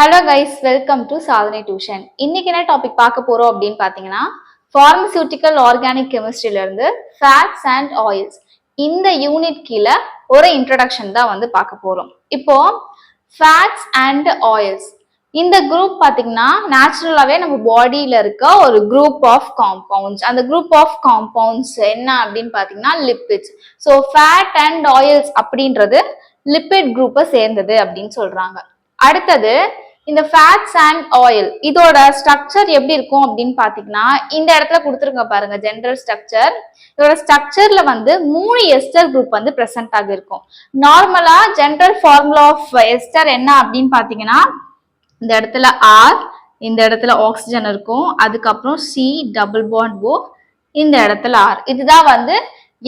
Hello guys, welcome to சாதனை tuition. இன்னைக்கு என்ன டாபிக் பார்க்க போறோம் அப்படின்னு பார்த்தீங்கன்னா, ஃபார்மசியூட்டிக்கல் ஆர்கானிக் கெமிஸ்ட்ரியில இருந்து ஃபேட்ஸ் அண்ட் ஆயில்ஸ் இந்த யூனிட் கீழே ஒரு இன்ட்ரடக்ஷன் தான் வந்து பார்க்க போறோம். இப்போ ஃபேட்ஸ் அண்ட் ஆயில்ஸ் இந்த குரூப் பார்த்தீங்கன்னா நேச்சுரலாகவே நம்ம பாடியில இருக்க ஒரு குரூப் ஆஃப் காம்பவுண்ட்ஸ். அந்த குரூப் ஆஃப் காம்பவுண்ட்ஸ் என்ன அப்படின்னு பார்த்தீங்கன்னா lipids. So fat and oils அப்படின்றது லிப்பிட் குரூப்பை சேர்ந்தது அப்படின்னு சொல்றாங்க. அடுத்தது இந்த ஃபேட்ஸ் அண்ட் ஆயில் இதோட ஸ்ட்ரக்சர் எப்படி இருக்கும் அப்படின்னு பாத்தீங்கன்னா இந்த இடத்துல கொடுத்துருங்க பாருங்க ஜெனரல் ஸ்ட்ரக்சர். இதோட ஸ்ட்ரக்சர்ல வந்து 3 எஸ்டர் குரூப் வந்து பிரசன்ட் ஆகிருக்கும். நார்மலா ஜெனரல் ஃபார்முலா ஆஃப் எஸ்டர் என்ன அப்படின்னு பாத்தீங்கன்னா இந்த இடத்துல ஆர், இந்த இடத்துல ஆக்சிஜன் இருக்கும், அதுக்கப்புறம் சி டபுள் பாண்ட் ஓ, இந்த இடத்துல ஆர். இதுதான் வந்து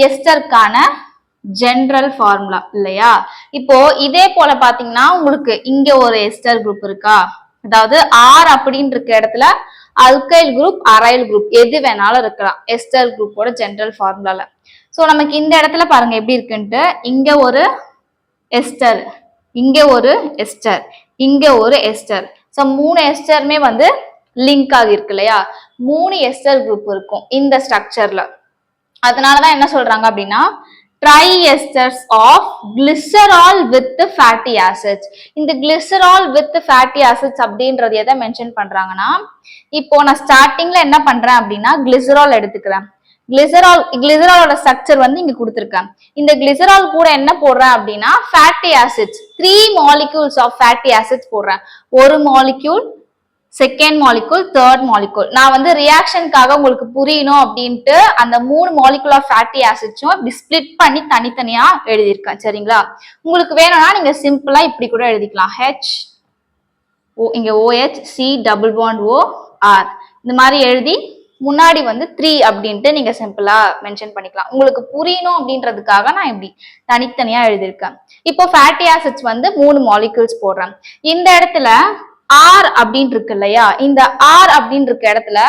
எஸ்டருக்கான ஜெனரல் ஃபார்முலா இல்லையா? இப்போ இதே போல பாத்தீங்கன்னா உங்களுக்கு இங்க ஒரு எஸ்டர் குரூப் இருக்கா, அதாவது ஆர் அப்படின்னு இருக்க இடத்துல அல்கைல் குரூப் அரைல் குரூப் எது வேணாலும் இருக்கலாம் எஸ்டர் குரூப்போட ஜெனரல் ஃபார்முலால. ஸோ நமக்கு இந்த இடத்துல பாருங்க எப்படி இருக்குன்ட்டு, இங்க ஒரு எஸ்டர், இங்க ஒரு எஸ்டர், இங்க ஒரு எஸ்டர். ஸோ 3 எஸ்டருமே வந்து லிங்க் ஆகிருக்கு இல்லையா? 3 எஸ்டர் குரூப் இருக்கும் இந்த ஸ்ட்ரக்சர்ல. அதனாலதான் என்ன சொல்றாங்க அப்படின்னா triesters of glycerol with fatty acids. இந்த glycerol with fatty acids அப்படின்றது எதை மென்ஷன் பண்றாங்கன்னா, இப்போ நான் ஸ்டார்டிங்ல என்ன பண்றேன் அப்படின்னா கிளிசரால் எடுத்துக்கிறேன். கிளிசராலோட ஸ்ட்ரக்சர் வந்து இங்க கொடுத்துருக்கேன். இந்த கிளிசரால் கூட என்ன போடுறேன் அப்படின்னா fatty acids 3 molecules of fatty acids போடுறேன். ஒரு molecule, second molecule, third molecule. நான் வந்து ரியாக்ஷனுக்காக உங்களுக்கு புரியணும் அப்படின்ட்டு அந்த 3 மாலிகூல் ஆஃப் ஃபேட்டி ஆசிட்ஸும் இப்படி ஸ்பிளிட் பண்ணி தனித்தனியா எழுதியிருக்கேன். சரிங்களா? உங்களுக்கு வேணும்னா நீங்க சிம்பிளா இப்படி கூட எழுதிக்கலாம். ஹெச் ஓ, இங்க OH, C double bond O, R இந்த மாதிரி எழுதி முன்னாடி வந்து 3 அப்படின்ட்டு நீங்க சிம்பிளா மென்ஷன் பண்ணிக்கலாம். உங்களுக்கு புரியணும் அப்படின்றதுக்காக நான் இப்படி தனித்தனியா எழுதியிருக்கேன். இப்போ ஃபேட்டி ஆசிட்ஸ் வந்து 3 மாலிகூல்ஸ் போடுறேன். இந்த இடத்துல ஆர் அப்படின்னு இருக்கு இல்லையா? இந்த ஆர் அப்படின்னு இருக்க இடத்துல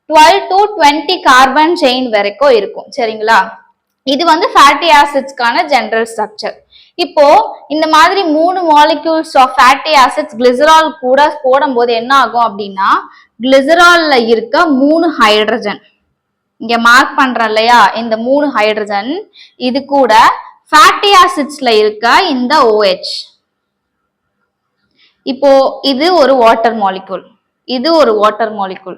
12 to 20 கார்பன் செயின் வரைக்கும் இருக்கும். சரிங்களா? இது வந்து ஃபேட்டி ஆசிட்ஸ்க்கான ஜெனரல் ஸ்ட்ரக்சர். இப்போ இந்த மாதிரி 3 molecules of fatty acids glycerol கூட போடும்போது என்ன ஆகும் அப்படின்னா கிளிசரால்ல இருக்க 3 ஹைட்ரஜன் இங்க மார்க் பண்றேன் இல்லையா? இந்த 3 ஹைட்ரஜன் இது கூட ஃபேட்டி ஆசிட்ஸ்ல இருக்க இந்த OH. இப்போ இது ஒரு வாட்டர் மாலிகூல், இது ஒரு வாட்டர் மாலிகூல்,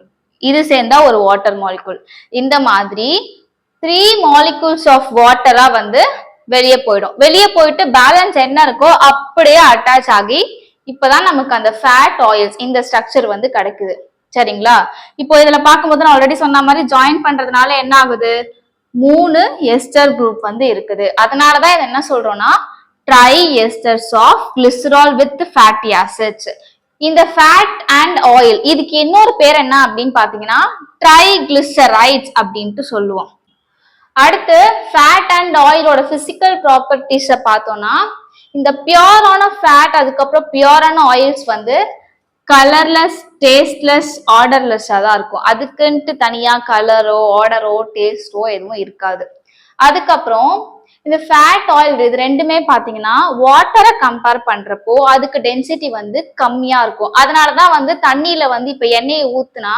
இது சேர்ந்தா ஒரு வாட்டர் மாலிகூல். இந்த மாதிரி 3 மாலிகூல்ஸ் ஆஃப் வாட்டரா வந்து வெளியே போயிடும். வெளியே போயிட்டு பேலன்ஸ் என்ன இருக்கோ அப்படியே அட்டாச் ஆகி இப்பதான் நமக்கு அந்த ஃபேட் ஆயில்ஸ் இந்த ஸ்ட்ரக்சர் வந்து கிடைக்குது. சரிங்களா? இப்போ இதுல பார்க்கும்போது நான் ஆல்ரெடி சொன்ன மாதிரி ஜாயின் பண்றதுனால என்ன ஆகுது, 3 எஸ்டர் குரூப் வந்து இருக்குது. அதனாலதான் இதை என்ன சொல்றோம்னா triesters of glycerol with fatty acids. இந்த ஃபேட் அண்ட் ஆயில் இதுக்கு இன்னொரு பேர் என்ன அப்படின்னு பாத்தீங்கன்னா ட்ரைகிளிசரைட்ஸ் அப்படின்ட்டு சொல்லுவோம். அடுத்து ஃபேட் அண்ட் ஆயிலோட பிசிக்கல் ப்ராப்பர்ட்டிஸை பார்த்தோம்னா இந்த பியூரான ஃபேட் அதுக்கப்புறம் பியூரான ஆயில்ஸ் வந்து கலர்லெஸ், டேஸ்ட்லெஸ், ஆர்டர்லெஸ்ஸா தான் இருக்கும். அதுக்குன்ட்டு தனியா கலரோ ஆர்டரோ டேஸ்டோ எதுவும் இருக்காது. அதுக்கப்புறம் இந்த ஃபேட் ஆயில் இது ரெண்டுமே பாத்தீங்கன்னா வாட்டரை கம்பேர் பண்றப்போ அதுக்கு டென்சிட்டி வந்து கம்மியா இருக்கும். அதனாலதான் வந்து தண்ணியில வந்து இப்ப எண்ணெயை ஊத்துனா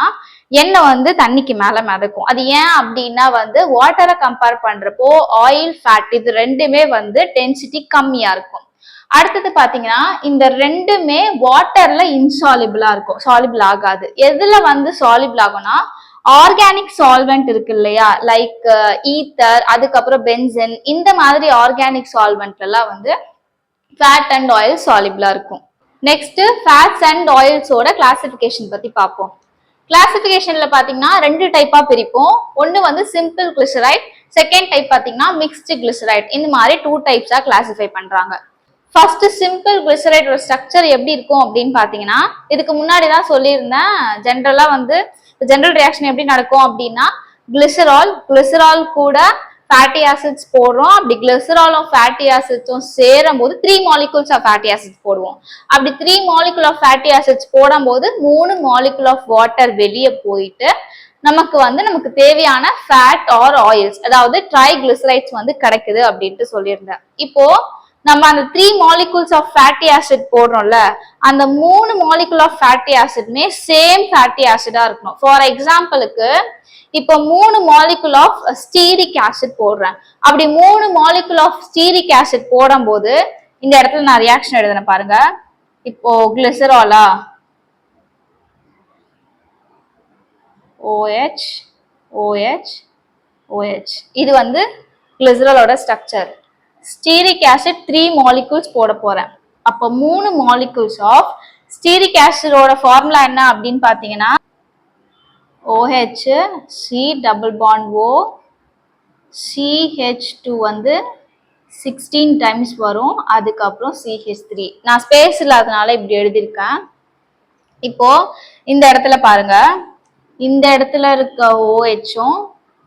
எண்ணெய் வந்து தண்ணிக்கு மேல மிதக்கும். அது ஏன் அப்படின்னா வந்து வாட்டரை கம்பேர் பண்றப்போ ஆயில், ஃபேட் இது ரெண்டுமே வந்து டென்சிட்டி கம்மியா இருக்கும். அடுத்தது பாத்தீங்கன்னா இந்த ரெண்டுமே வாட்டர்ல இன்சாலிபிளா இருக்கும், சாலிபிள் ஆகாது. எதுல வந்து சாலிபிள் ஆகும்னா ஆர்கானிக் சால்வெண்ட் இருக்கு இல்லையா, லைக் ஈத்தர், அதுக்கப்புறம் பென்சன், இந்த மாதிரி ஆர்கானிக் சால்வெண்ட்ல எல்லாம் வந்து ஃபேட் அண்ட் ஆயில் சாலிபிளா இருக்கும். நெக்ஸ்ட் ஃபேட்ஸ் அண்ட் ஆயில்ஸோட கிளாசிபிகேஷன் பத்தி பார்ப்போம். கிளாசிபிகேஷன்ல பாத்தீங்கன்னா 2 டைப்பா பிரிப்போம். ஒன்னு வந்து சிம்பிள் கிளிசரைட், செகண்ட் டைப் பாத்தீங்கன்னா மிக்ஸ்டு கிளிசரைட். இந்த மாதிரி 2 டைப்ஸா கிளாசிஃபை பண்றாங்க. ஃபர்ஸ்ட் சிம்பிள் கிளிசரைடோட ஸ்ட்ரக்சர் எப்படி இருக்கும் அப்படின்னு பாத்தீங்கன்னா இதுக்கு முன்னாடி தான் சொல்லியிருந்தேன். ஜென்ரலா வந்து ஜெனரல் ரியாக்ஷன் எப்படி நடக்கும் அப்படின்னா கிளிசரால் கூட ஃபேட்டி ஆசிட்ஸ் போடுறோம். அப்படி கிளிசராலும் ஃபேட்டி ஆசிட்ஸும் சேரும் போது 3 மாலிகூல்ஸ் ஆஃப் ஃபேட்டி ஆசிட்ஸ் போடுவோம். அப்படி 3 மாலிகூல் ஆஃப் ஃபேட்டி ஆசிட்ஸ் போடும் போது 3 மாலிகூல் ஆஃப் வாட்டர் வெளியே போயிட்டு நமக்கு தேவையான ஃபேட் ஆர் ஆயில்ஸ், அதாவது ட்ரைகிளிசரைட்ஸ் வந்து கிடைக்குது அப்படின்ட்டு சொல்லியிருந்தேன். இப்போ நம்ம அந்த 3 molecules ஆஃப் ஃபேட்டி ஆசிட் போடுறோம்ல, அந்த 3 molecule ஆஃப் ஃபேட்டி ஆசிட்மே சேம் ஃபேட்டி ஆசிடா இருக்கணும். ஃபார் எக்ஸாம்பிளுக்கு இப்போ 3 molecule ஆஃப் ஸ்டீரிக் ஆசிட் போடுறேன். அப்படி 3 molecule ஆஃப் ஸ்டீரிக் ஆசிட் போடும்போது இந்த இடத்துல நான் ரியாக்ஷன் எழுதுறேன் பாருங்க. இப்போ கிளிசராலா OH OH OH இது வந்து கிளிசராலோட ஸ்ட்ரக்சர். ஸ்டீரிக் ஆசிட் 3 molecules போட போறேன். அப்போ 3 molecules ஆஃப் ஸ்டீரிக் ஆசிடோட ஃபார்முலா என்ன அப்படின்னு பாத்தீங்கன்னா OH C double bond O CH2 வந்து 16 டைம்ஸ் வரும். அதுக்கப்புறம் CH3. நான் ஸ்பேஸ் இல்லாதனால இப்படி எழுதியிருக்கேன். இப்போ இந்த இடத்துல பாருங்க, இந்த இடத்துல இருக்க OHம்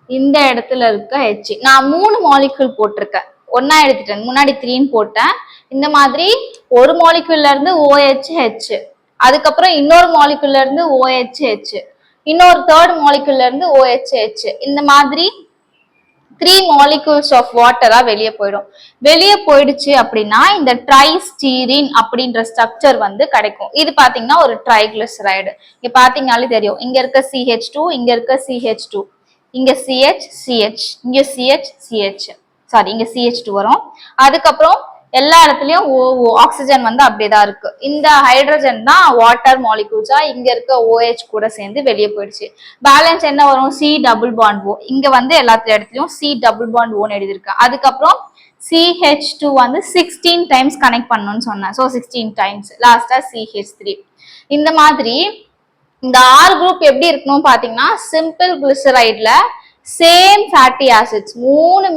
இந்த இடத்துல இருக்க H. நான் 3 molecule போட்டிருக்கேன். ஒன்னா எடுத்துட்டேன். முன்னாடி 3ன்னு போட்டேன். இந்த மாதிரி ஒரு moleculeல இருந்து OH H, அதுக்கப்புறம் இன்னொரு moleculeல இருந்து OH H, இன்னொரு தேர்ட் moleculeல இருந்து OH H. இந்த மாதிரி 3 molecules of water வெளியே போயிடும். வெளியே போயிடுச்சு அப்படின்னா இந்த ட்ரைஸ்டீரின் அப்படின்ற ஸ்ட்ரக்சர் வந்து கிடைக்கும். இது பாத்தீங்கன்னா ஒரு ட்ரைகிளிசரைடு. இங்க பாத்தீங்கன்னாலே தெரியும். இங்க இருக்க CH2, இங்க இருக்க CH2, இங்க CH CH, இங்க CH CH, சாரி இங்க CH2 வரும். அதுக்கப்புறம் எல்லா இடத்துலயும் ஆக்சிஜன் வந்து அப்படியேதான் இருக்கு. இந்த ஹைட்ரஜன் தான் வாட்டர் மாலிகூல்ஸா இங்க இருக்க OH கூட சேர்ந்து வெளியே போயிடுச்சு. பேலன்ஸ் என்ன வரும்? C double bond O. இங்க வந்து எல்லா இடத்துலயும் C டபுள் பாண்ட் Oன்னு எழுதியிருக்கேன். அதுக்கப்புறம் CH2 வந்து 16 டைம்ஸ் கனெக்ட் பண்ணணும்னு சொன்னேன். So 16 times. லாஸ்டா CH3. இந்த மாதிரி இந்த R குரூப் எப்படி இருக்கணும் பாத்தீங்கன்னா சிம்பிள் கிளிசரைட்ல சேம் ஃபேட்டி ஆசிட்ஸ் மூணு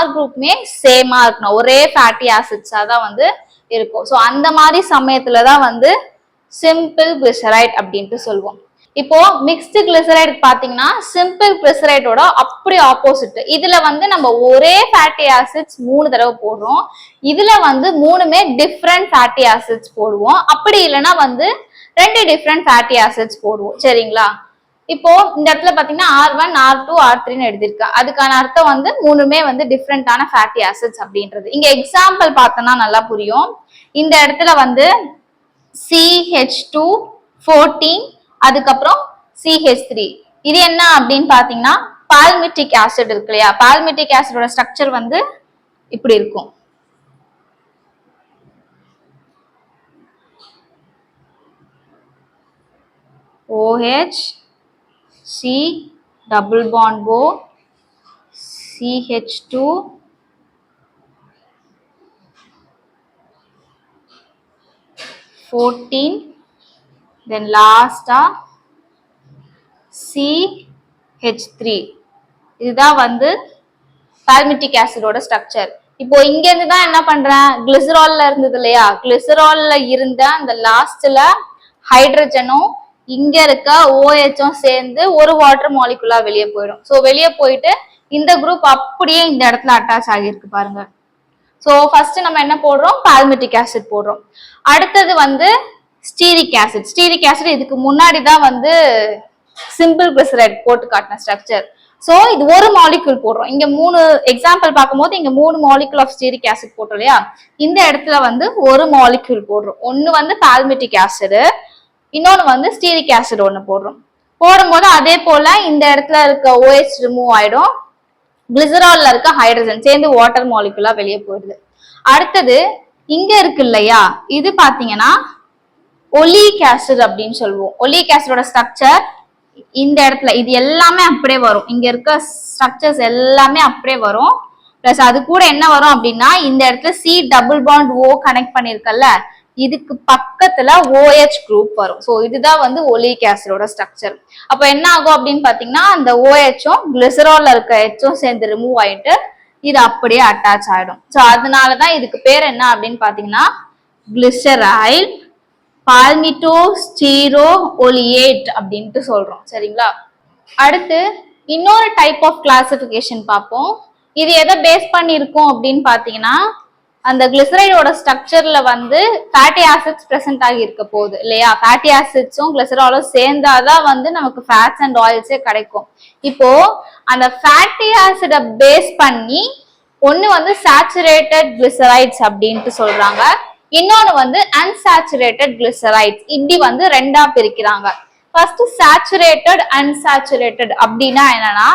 R குரூப்மே சேமா இருக்கணும். ஒரே ஃபேட்டி ஆசிட்ஸா தான் வந்து இருக்கும். ஸோ அந்த மாதிரி சமயத்துலதான் வந்து சிம்பிள் கிளிசரைட் அப்படின்ட்டு சொல்லுவோம். இப்போ மிக்ஸ்டு கிளிசரைட் பாத்தீங்கன்னா சிம்பிள் கிளிசரைடோட அப்படி ஆப்போசிட். இதுல வந்து நம்ம ஒரே ஃபேட்டி ஆசிட்ஸ் 3 தடவை போடுறோம். இதுல வந்து மூணுமே டிஃப்ரெண்ட் ஃபேட்டி ஆசிட்ஸ் போடுவோம். அப்படி இல்லைன்னா வந்து 2 டிஃப்ரெண்ட் ஃபேட்டி ஆசிட்ஸ் போடுவோம். சரிங்களா? இப்போ இந்த இடத்துல பாத்தீங்கன்னா R1 R2 R3ன்னு எழுதியிருக்கேன். அதுக்கான அர்த்தம் வந்து மூணுமே வந்து டிஃப்ரெண்டான ஃபேட்டி ஆசிட்ஸ் அப்படின்றது. இங்க எக்ஸாம்பிள் பார்த்தோம்னா நல்லா புரியும். இந்த இடத்துல வந்து CH2 14, அதுக்கப்புறம் CH3. இது என்ன அப்படின்னு பாத்தீங்கன்னா பால்மிட்டிக் ஆசிட் இருக்கு இல்லையா? பால்மிட்டிக் ஆசிடோட ஸ்ட்ரக்சர் வந்து இப்படி இருக்கும். OH C double bond O CH2 14, then last CH3. இதுதான் வந்து பால்மிட்டிக் ஆசிடோட ஸ்ட்ரக்சர். இப்போ இங்க இருந்து தான் என்ன பண்றேன், கிளிசரால்ல இருந்தது இல்லையா? கிளிசரால்ல இருந்த அந்த லாஸ்ட்ல ஹைட்ரஜனும் இங்க இருக்க OHம் சேர்ந்து ஒரு வாட்டர் மாலிகுலா வெளியே போயிடும். ஸோ வெளியே போயிட்டு இந்த குரூப் அப்படியே இந்த இடத்துல அட்டாச் ஆகியிருக்கு பாருங்க. ஸோ ஃபர்ஸ்ட் நம்ம என்ன போடுறோம்? பால்மிட்டிக் ஆசிட் போடுறோம். அடுத்தது வந்து ஸ்டீரிக் ஆசிட். ஸ்டீரிக் ஆசிட் இதுக்கு முன்னாடி தான் வந்து சிம்பிள் கிளிசரைட் போட்டு காட்டின ஸ்ட்ரக்சர். ஸோ இது ஒரு மாலிகுல் போடுறோம். இங்க 3 எக்ஸாம்பிள் பார்க்கும்போது இங்க 3 மாலிகுல் ஆஃப் ஸ்டீரிக் ஆசிட் போட்டோம் இல்லையா? இந்த இடத்துல வந்து ஒரு மாலிகுல் போடுறோம். ஒன்னு வந்து பால்மிட்டிக் ஆசிட், இன்னொன்னு வந்து ஸ்டீரிக் ஆசிட் ஒன்று போடுறோம். போடும்போது அதே போல இந்த இடத்துல இருக்க OH ரிமூவ் ஆயிடும். கிளிசரால்ல இருக்க ஹைட்ரஜன் சேர்ந்து வாட்டர் மாலிகுலா வெளியே போயிடுது. அடுத்தது இங்க இருக்கு இல்லையா? இது பாத்தீங்கன்னா ஒலிக் ஆசிட் அப்படின்னு சொல்லுவோம். ஒலிக் ஆசிடோட ஸ்ட்ரக்சர் இந்த இடத்துல இது எல்லாமே அப்படியே வரும். இங்க இருக்க ஸ்ட்ரக்சர்ஸ் எல்லாமே அப்படியே வரும். பிளஸ் அது கூட என்ன வரும் அப்படின்னா இந்த இடத்துல C double bond O connect பண்ணிருக்கல, இதுக்கு பக்கத்துல OH குரூப் வரும். ஸோ இதுதான் வந்து ஒலிக் ஆசிடோட ஸ்ட்ரக்சர். அப்ப என்ன ஆகும் அப்படின்னு பாத்தீங்கன்னா அந்த OHம் கிளிசரால்ல இருக்க Hம் சேர்ந்து ரிமூவ் ஆயிட்டு இது அப்படியே அட்டாச் ஆயிடும். ஸோ அதனாலதான் இதுக்கு பேர் என்ன அப்படின்னு பாத்தீங்கன்னா கிளிசரைல் பால்மிட்டோஸ்டீரோ ஒலியேட் அப்படின்ட்டு சொல்றோம். சரிங்களா? அடுத்து இன்னொரு டைப் ஆஃப் கிளாசிபிகேஷன் பார்ப்போம். இது எதை பேஸ் பண்ணி இருக்கும் அப்படின்னு பாத்தீங்கன்னா அந்த கிளிசரைடோட ஸ்ட்ரக்சர்ல வந்து ஃபேட்டி ஆசிட்ஸ் பிரசன்ட் ஆகி இருக்க போகுது இல்லையா? ஃபேட்டி ஆசிட்ஸும் கிளிசராலும் சேர்ந்தாதான் வந்து நமக்கு ஃபேட்ஸ் அண்ட் ஆயில்ஸே கிடைக்கும். இப்போ அந்த ஃபேட்டி ஆசிட பேஸ் பண்ணி ஒன்னு வந்து சேச்சுரேட்டட் கிளிசரைட்ஸ் அப்படின்ட்டு சொல்றாங்க, இன்னொன்னு வந்து அன்சாச்சுரேட்டட் கிளிசரைட்ஸ். இப்படி வந்து ரெண்டா பிரிக்கிறாங்க. ஃபர்ஸ்ட் சேச்சுரேட்டட் அன்சாச்சுரேட்டட் அப்படின்னா என்னன்னா,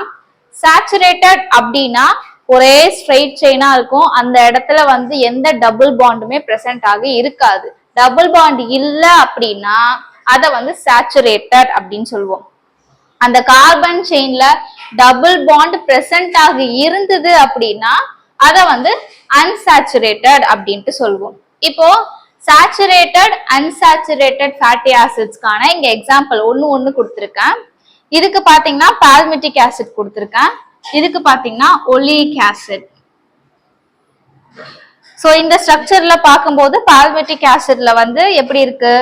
சேச்சுரேட்டட் அப்படின்னா ஒரே ஸ்ட்ரெயிட் செயினா இருக்கும், அந்த இடத்துல வந்து எந்த டபுள் பாண்டுமே பிரசன்ட் ஆகி இருக்காது. டபுள் பாண்ட் இல்ல அப்படின்னா அத வந்து சேச்சுரேட்டட் அப்படின்னு சொல்லுவோம். அந்த கார்பன் செயின்ல டபுள் பாண்ட் பிரசன்ட் ஆகி இருந்தது அப்படின்னா அத வந்து அன்சாச்சுரேட்டட் அப்படின்ட்டு சொல்லுவோம். இப்போ சேச்சுரேட்டட் அன்சாச்சுரேட்டட் ஃபேட்டி ஆசிட்ஸ்க்கான இங்க எக்ஸாம்பிள் ஒன்னு கொடுத்துருக்கேன். இதுக்கு பாத்தீங்கன்னா பால்மெட்டிக் ஆசிட் கொடுத்துருக்கேன், இதுக்கு பாத்தீங்கன்னா ஒலிக் ஆசிட். சோ இந்த ஸ்ட்ரக்சர்ல பார்க்கும்போது பால்மெட்டிக் ஆசிட்ல வந்து எப்படி இருக்கு,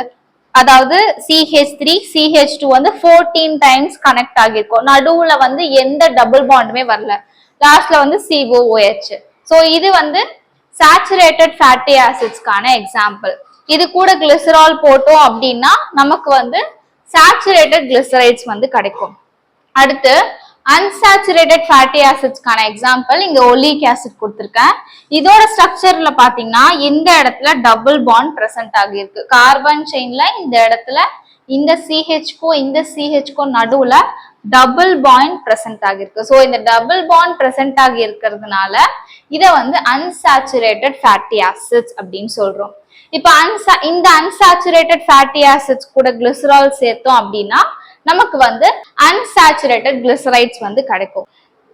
அதாவது CH3 CH2 வந்து 14 டைம்ஸ் கனெக்ட் ஆகிருக்கும், நடுவுல வந்து எந்த டபுள் பாண்டுமே வரல, லாஸ்ட்ல வந்து COOH. சோ இது வந்து சேச்சுரேட்டட் ஃபேட்டி ஆசிட்ஸ்க்கான எக்ஸாம்பிள். இது கூட கிளிசரால் போட்டோம் அப்படின்னா நமக்கு வந்து சேச்சுரேட்டட் கிளிசரைட்ஸ் வந்து கிடைக்கும். அடுத்து அன்சாச்சுரேட்டட் ஃபேட்டி ஆசிட்ஸ்க்கான எக்ஸாம்பிள் இங்க ஒலிக் ஆசிட் கொடுத்திருக்கேன். இதோட ஸ்ட்ரக்சர்ல பாத்தீங்கன்னா இந்த இடத்துல டபுள் பாண்ட் பிரசன்ட் ஆகியிருக்கு. கார்பன் செயின்ல இந்த இடத்துல இந்த CH-க்கும் இந்த CH-க்கும் நடுவுல டபுள் பாண்ட் பிரசன்ட் ஆகியிருக்கு. ஸோ இந்த டபுள் பாண்ட் பிரசன்ட் ஆகி இருக்கிறதுனால இதை வந்து அன்சாச்சுரேட்டட் ஃபேட்டி ஆசிட்ஸ் அப்படின்னு சொல்றோம். இப்போ இந்த அன்சாச்சுரேட்டட் ஃபேட்டி ஆசிட்ஸ் கூட கிளிசரால் சேர்த்தோம் அப்படின்னா நமக்கு வந்து அன்சாச்சுரேட்டட் கிளிசரைட்ஸ் வந்து கிடைக்கும்.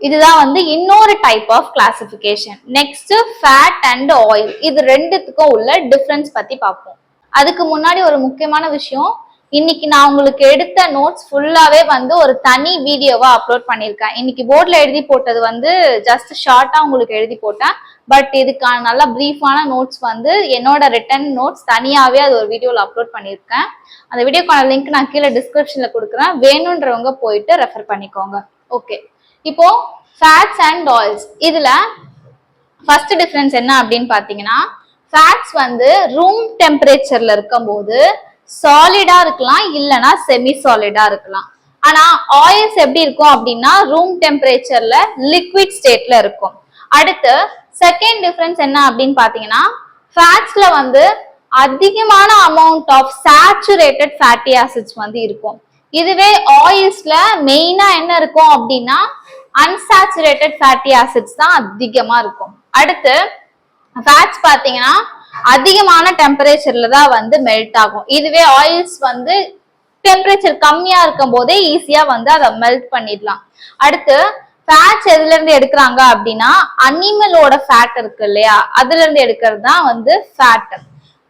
இதுதான் வந்து இன்னொரு type of classification. Next fat and oil, இது ரெண்டுத்துக்கும் உள்ள டிஃபரன்ஸ் பத்தி பார்ப்போம். அதுக்கு முன்னாடி ஒரு முக்கியமான விஷயம், இன்னைக்கு நான் உங்களுக்கு எடுத்த நோட்ஸ் ஃபுல்லாவே வந்து ஒரு தனி வீடியோவா அப்லோட் பண்ணியிருக்கேன். இன்னைக்கு போர்ட்ல எழுதி போட்டது வந்து ஜஸ்ட் ஷார்ட்டா உங்களுக்கு எழுதி போட்டேன். பட் இதுக்கான நல்ல பிரீஃபான நோட்ஸ் வந்து என்னோட ரிட்டன் நோட்ஸ் தனியாவே அது ஒரு வீடியோல அப்லோட் பண்ணியிருக்கேன். அந்த வீடியோக்கான லிங்க் நான் கீழே டிஸ்கிரிப்ஷன்ல கொடுக்குறேன், வேணுன்றவங்க போயிட்டு ரெஃபர் பண்ணிக்கோங்க. ஓகே, இப்போ ஃபேட்ஸ் அண்ட் ஆயில்ஸ், இதுல ஃபர்ஸ்ட் டிஃபரன்ஸ் என்ன அப்படின்னு பாத்தீங்கன்னா, ஃபேட்ஸ் வந்து ரூம் டெம்பரேச்சர்ல இருக்கும் போது சாலிடா இருக்கலாம், இல்லைன்னா செமி சாலிடா இருக்கலாம். ஆனா ஆயில்ஸ் எப்படி இருக்கும் அப்படின்னா ரூம் டெம்பரேச்சர்ல லிக்விட் ஸ்டேட்ல இருக்கும். அடுத்து செகண்ட் டிஃபரன்ஸ் என்ன அப்படின்னு பாத்தீங்கன்னா, ஃபேட்ஸ்ல வந்து அதிகமான amount of saturated fatty acids வந்து இருக்கும். இதுவே ஆயில்ஸ்ல மெயினா என்ன இருக்கும் அப்படின்னா அன்சாச்சுரேட்டட் ஃபேட்டி ஆசிட்ஸ் தான் அதிகமா இருக்கும். அடுத்து ஃபேட்ஸ் பாத்தீங்கன்னா அதிகமான டெம்பரேச்சர்ல தான் வந்து மெல்ட் ஆகும். இதுவே ஆயில்ஸ் வந்து டெம்பரேச்சர் கம்மியா இருக்கும் போதே ஈஸியா வந்து அதை மெல்ட் பண்ணிடலாம். அடுத்து ஃபேட்ஸ் எதுல இருந்து எடுக்கிறாங்க அப்படின்னா அனிமலோட ஃபேட் இருக்கு இல்லையா, அதுல இருந்து எடுக்கிறது தான் வந்து ஃபேட்.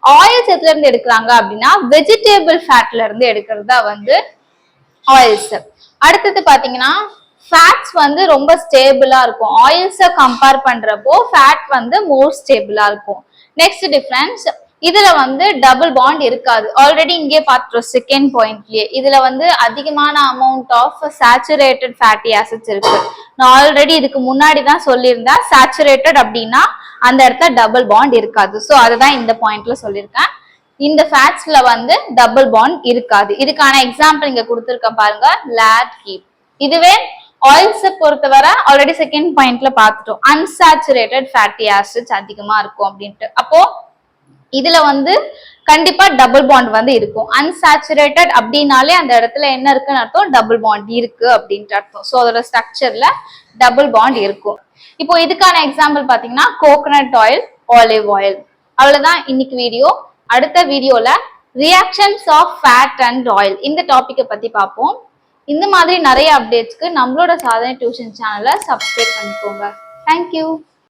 ஆயில்ஸ் எதுல இருந்து எடுக்கிறாங்க அப்படின்னா வெஜிடபிள் ஃபேட்ல இருந்து எடுக்கிறது தான் வந்து ஆயில்ஸ். அடுத்தது பாத்தீங்கன்னா ஃபேட்ஸ் வந்து ரொம்ப ஸ்டேபிளா இருக்கும், ஆயில்ஸை கம்பேர் பண்றப்போ ஃபேட் வந்து மோர் ஸ்டேபிளா இருக்கும். நெக்ஸ்ட் டிஃபரன்ஸ், இதுல வந்து டபுள் பாண்ட் இருக்காது. ஆல்ரெடி இங்கே பார்த்துட்டோம் செகண்ட் பாயிண்ட்லயே, இதுல வந்து அதிகமான amount of saturated fatty acids இருக்கு. நான் ஆல்ரெடி இதுக்கு முன்னாடி தான் சொல்லியிருந்தேன், சேச்சுரேட்டட் அப்படின்னா அந்த இடத்துல டபுள் பாண்ட் இருக்காது. ஸோ அதுதான் இந்த பாயிண்ட்ல சொல்லியிருக்கேன். இந்த ஃபேட்ஸ்ல வந்து டபுள் பாண்ட் இருக்காது. இதுக்கான எக்ஸாம்பிள் இங்க கொடுத்துருக்கேன் பாருங்க, லேட் கீப். இதுவே ஆயில்ஸை பொறுத்தவரை ஆல்ரெடி செகண்ட் பாயிண்ட்ல பார்த்துட்டோம், அன்சாச்சுரேட்டட் ஃபேட்டி ஆசிட்ஸ் அதிகமா இருக்கும் அப்படின்ட்டு. அப்போ இதுல வந்து கண்டிப்பா டபுள் பாண்ட் வந்து இருக்கும். அன்சாச்சுரேட்டட் அப்படின்னாலே அந்த இடத்துல என்ன இருக்குன்னு அர்த்தம், டபுள் பாண்ட் இருக்கு அப்படின்ட்டு அர்த்தம். ஸோ அதோட ஸ்ட்ரக்சர்ல டபுள் பாண்ட் இருக்கும். இப்போ இதுக்கான எக்ஸாம்பிள் பாத்தீங்கன்னா கோகனட் ஆயில், ஆலிவ் ஆயில். அவ்வளவுதான் இன்னைக்கு வீடியோ. அடுத்த வீடியோல reactions of fat and oil இந்த டாபிக்கை பத்தி பார்ப்போம். இந்த மாதிரி நிறைய அப்டேட்ஸ்க்கு நம்மளோட சாதனை டியூஷன் சேனலை சப்ஸ்கிரைப் பண்ணிக்கோங்க. தேங்க்யூ.